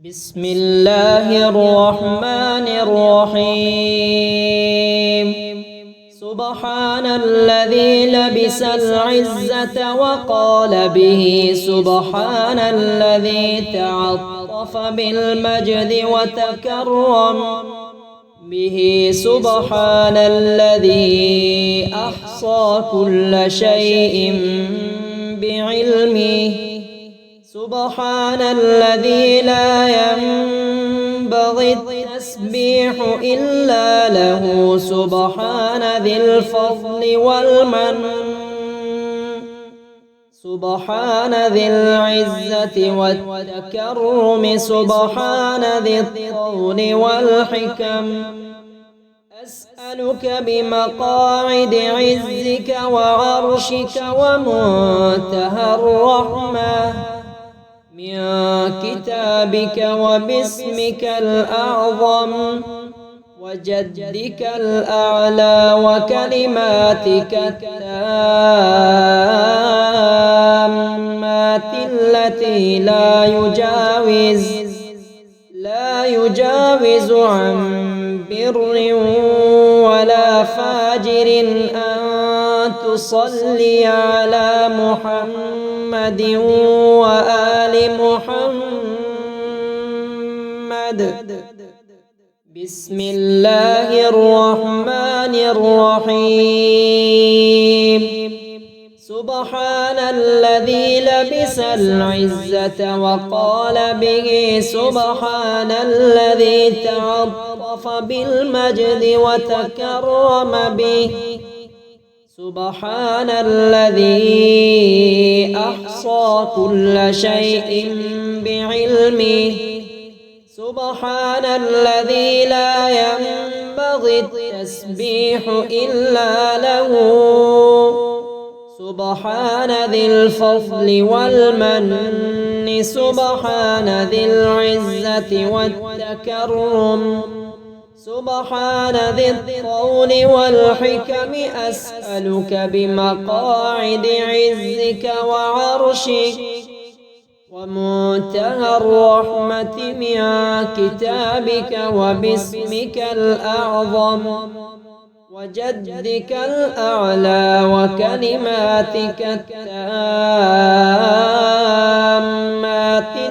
بسم الله الرحمن الرحيم. سبحان الذي لبس العزة وقال به، سبحان الذي تعطف بالمجد وتكرم به، سبحان الذي أحصى كل شيء بعلمه، سبحان الذي لا ينبغي التسبيح إلا له، سبحان ذي الفضل والمن، سبحان ذي العزة والتكرم، سبحان ذي الطول والحكم. أسألك بمقاعد عزك وعرشك ومنتهى الرحمة من كتابك وباسمك الأعظم وجدك الأعلى وكلماتك التامات التي لا يجاوز عن بر ولا فاجر أن تصلي على محمد وآل محمد. بسم الله الرحمن الرحيم. سبحان الذي لبس العزة وقال به، سبحان الذي تعطف بالمجد وتكرم به، سبحان الذي أحصى كل شيء بعلمه، سبحان الذي لا ينبغي التسبيح إلا له، سبحان ذي الفضل والمن، سبحان ذي العزة والتكرم، سبحان ذي الطول والحكم. أسألك بمقاعد عزك وعرشك ومنتهى الرحمة من كتابك وباسمك الأعظم وجدك الأعلى وكلماتك التامات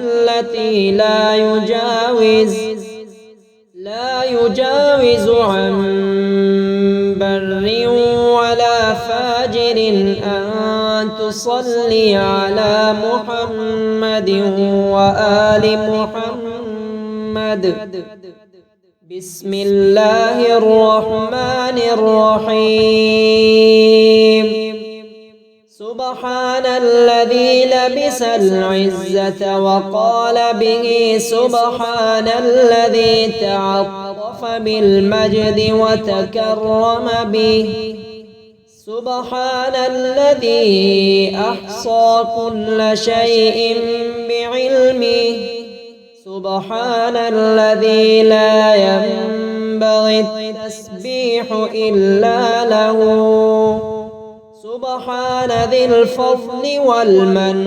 التي لا يجاوز عن بر ولا فاجر أن تصلي على محمد وآل محمد. بسم الله الرحمن الرحيم. سبحان الذي لبس العزة وقال به، سبحان الذي تعطف بالمجد وتكرم به، سبحان الذي أحصى كل شيء بعلمه، سبحان الذي لا ينبغي التسبيح إلا له، سبحان ذي الفضل والمن،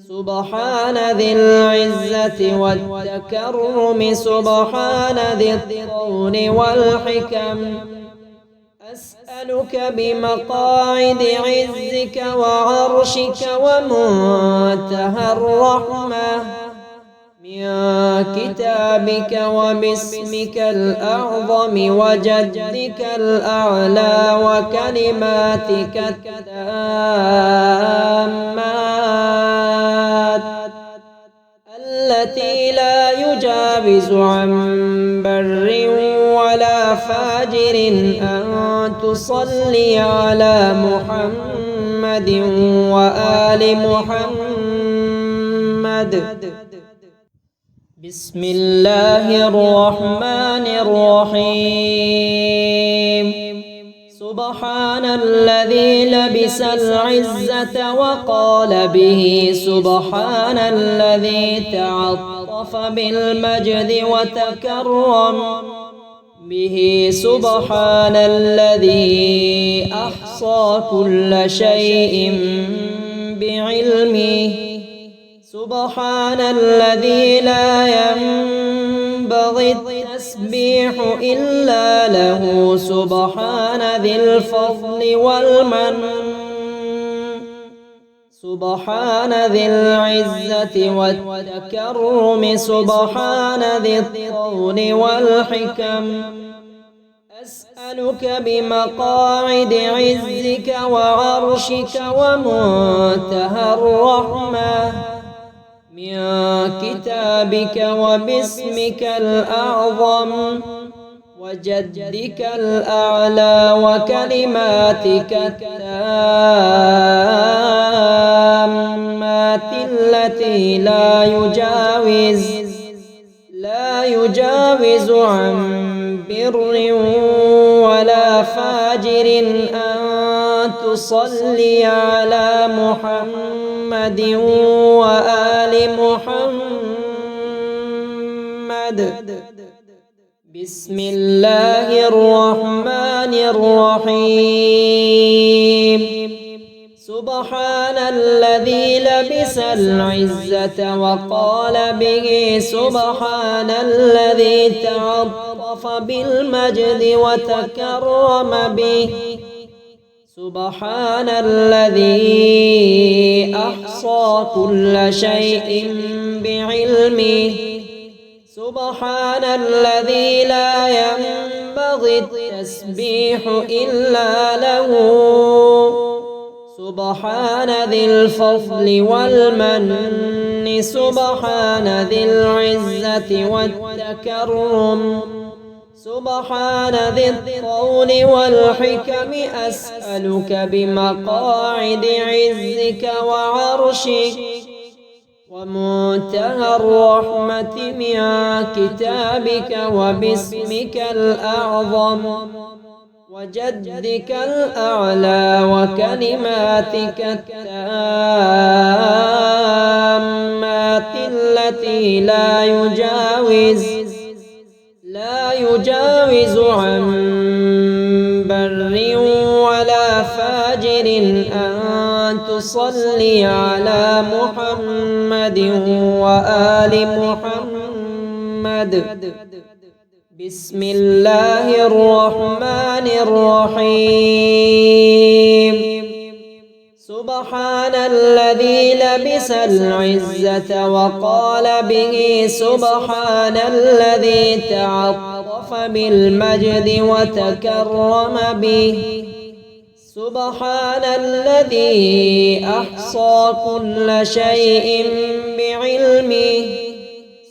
سبحان ذي العزة والتكرم، سبحان ذي الطول والحكم. أسألك بمقاعد عزك وعرشك ومنتهى الرحمة من كتابك وباسمك الأعظم وجدك الأعلى وكلماتك التامات التي لا يجاوز عن بر ولا فاجر أن تصلي على محمد وآل محمد. بسم الله الرحمن الرحيم. سبحان الذي لبس العزة وقال به، سبحان الذي تعطف بالمجد وتكرم به، سبحان الذي أحصى كل شيء بعلمه، سبحان الذي لا ينبغي التسبيح إلا له سبحان ذي الفضل والمن سبحان ذي العزة والتكرم سبحان ذي الطول والحكم أسألك بمقاعد عزك وعرشك ومنتهى الرحمة من كتابك وباسمك الأعظم وجدك الأعلى وكلماتك التامات التي لا يجاوز عن بر ولا فاجر أن تصلي على محمد وآل محمد. بسم الله الرحمن الرحيم. سبحان الذي لبس العزة وقال به سبحان الذي تعطف بالمجد وتكرم به سبحان الذي أحصى كل شيء بعلمه سبحان الذي لا ينبغي التسبيح إلا له سبحان ذي الفضل والمن سبحان ذي العزة والتكرم سبحان ذي الطول والحكم أسألك بمقاعد عزك وعرشك ومنتهى الرحمة من كتابك وباسمك الأعظم وجدك الأعلى وكلماتك التامات التي لا يجاوز عن بر ولا فاجر أن تصلي على محمد وآل محمد. بسم الله الرحمن الرحيم. سبحان الذي لبس العزة وقال به سبحان الذي تعطف بالمجد وتكرم به سبحان الذي أحصى كل شيء بعلمه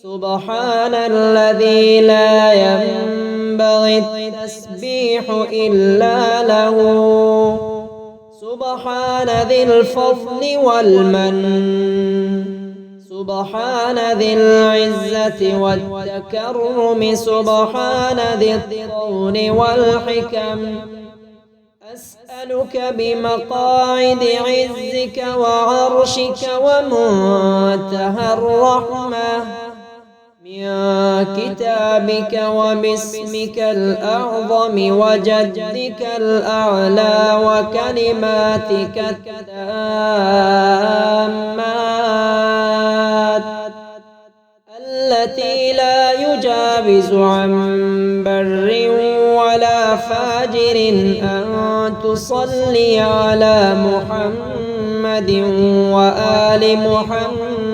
سبحان الذي لا ينبغي التسبيح إلا له سبحان ذي الفضل والمن سبحان ذي العزة والتكرم سبحان ذي الطول والحكم أسألك بمقاعد عزك وعرشك ومنتهى الرحمة من كتابك وباسمك الأعظم وجدك الأعلى وكلماتك التامات التي لا يجاوز عن بر ولا فاجر أن تصلي على محمد وآل محمد.